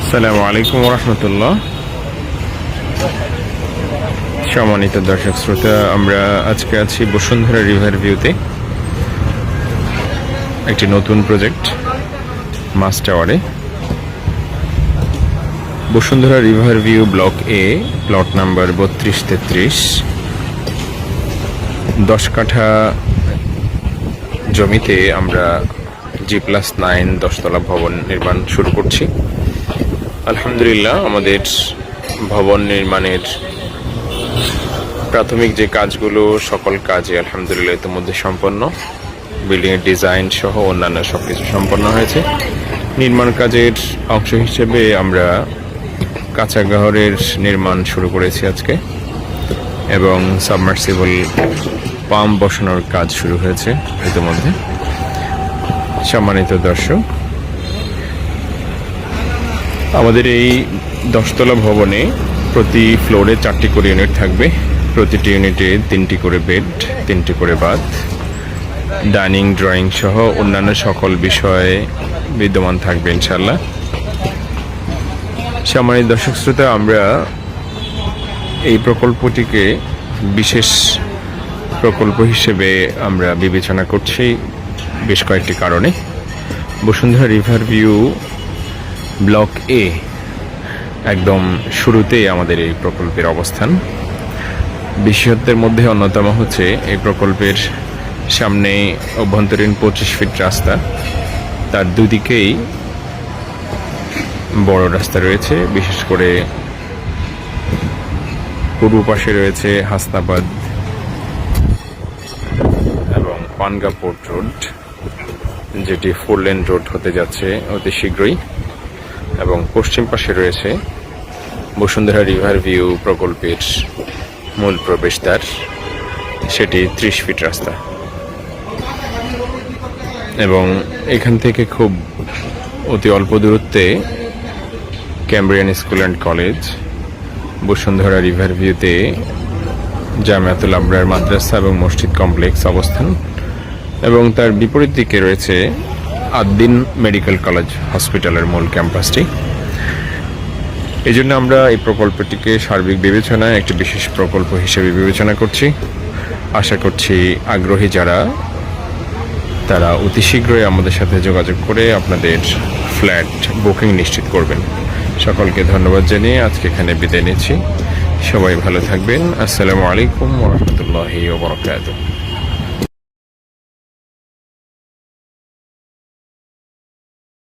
আসসালামু আলাইকুম রহমতুল্লাহ। সম্মানিত দর্শক শ্রোতা, আমরা আজকে আছি বসুন্ধরা রিভার ভিউতে, একটি নতুন প্রজেক্ট মাস টাওয়ারে। বসুন্ধরা রিভার ভিউ ব্লক এ, প্লট নাম্বার 32-33, 10 কাঠা জমিতে আমরা G+9 10তলা ভবন নির্মাণ শুরু করছি। আলহামদুলিল্লাহ, আমাদের ভবন নির্মাণের প্রাথমিক যে কাজগুলো, সকল কাজে আলহামদুলিল্লাহ ইতিমধ্যে সম্পন্ন। বিল্ডিংয়ের ডিজাইন সহ অন্যান্য সবকিছু সম্পন্ন হয়েছে। নির্মাণ কাজের অংশ হিসেবে আমরা কাঁচা ঘরের নির্মাণ শুরু করেছি আজকে, এবং সাবমার্সিবল পাম্প বসানোর কাজ শুরু হয়েছে ইতিমধ্যে। সম্মানিত দর্শক, আমাদের এই 10তলা ভবনে প্রতি ফ্লোরে 4টি করে ইউনিট থাকবে। প্রতিটি ইউনিটে 3টি করে বেড, 3টি করে বাথ, ডাইনিং, ড্রয়িং সহ অন্যান্য সকল বিষয়ে বিদ্যমান থাকবে ইনশাল্লাহ। সম্মানিত দর্শক শ্রোতা, আমরা এই প্রকল্পটিকে বিশেষ প্রকল্প হিসেবে আমরা বিবেচনা করছি বেশ কয়েকটি কারণে। বসুন্ধরা রিভার ভিউ ব্লক এ একদম শুরুতেই আমাদের এই প্রকল্পের অবস্থান। বিশেষত্বের মধ্যে অন্যতম হচ্ছে এই প্রকল্পের সামনে অভ্যন্তরীণ 25 ফিট রাস্তা, তার দুদিকেই বড় রাস্তা রয়েছে। বিশেষ করে পূর্ব পাশে রয়েছে হাসনাবাদ এবং পানগা পোর্ট রোড, যেটি 4 লেন রোড হতে যাচ্ছে অতি শীঘ্রই, এবং পশ্চিম পাশে রয়েছে বসুন্ধরা রিভার ভিউ প্রকল্পের মূল প্রবেশদ্বার, সেটি 30 ফিট রাস্তা। এবং এখান থেকে খুব অতি অল্প দূরত্বে Cambrian school and college, Bashundhara river ভিউতে জামিয়াতুল আবরার মাদ্রাসা এবং মসজিদ কমপ্লেক্স অবস্থান, এবং তার বিপরীত দিকে রয়েছে আদ্দিন মেডিকেল কলেজ হসপিটালের মূল ক্যাম্পাসটি। এই জন্য আমরা এই প্রকল্পটিকে সার্বিক বিবেচনায় একটি বিশেষ প্রকল্প হিসেবে বিবেচনা করছি। আশা করছি আগ্রহী যারা, তারা অতি শীঘ্রই আমাদের সাথে যোগাযোগ করে আপনাদের ফ্ল্যাট বুকিং নিশ্চিত করবেন। সকলকে ধন্যবাদ জানিয়ে আজকে এখানে বিদায় নিচ্ছি। সবাই ভালো থাকবেন। আসসালামু আলাইকুম ওয়া রাহমাতুল্লাহি ওয়া বারাকাতুহু।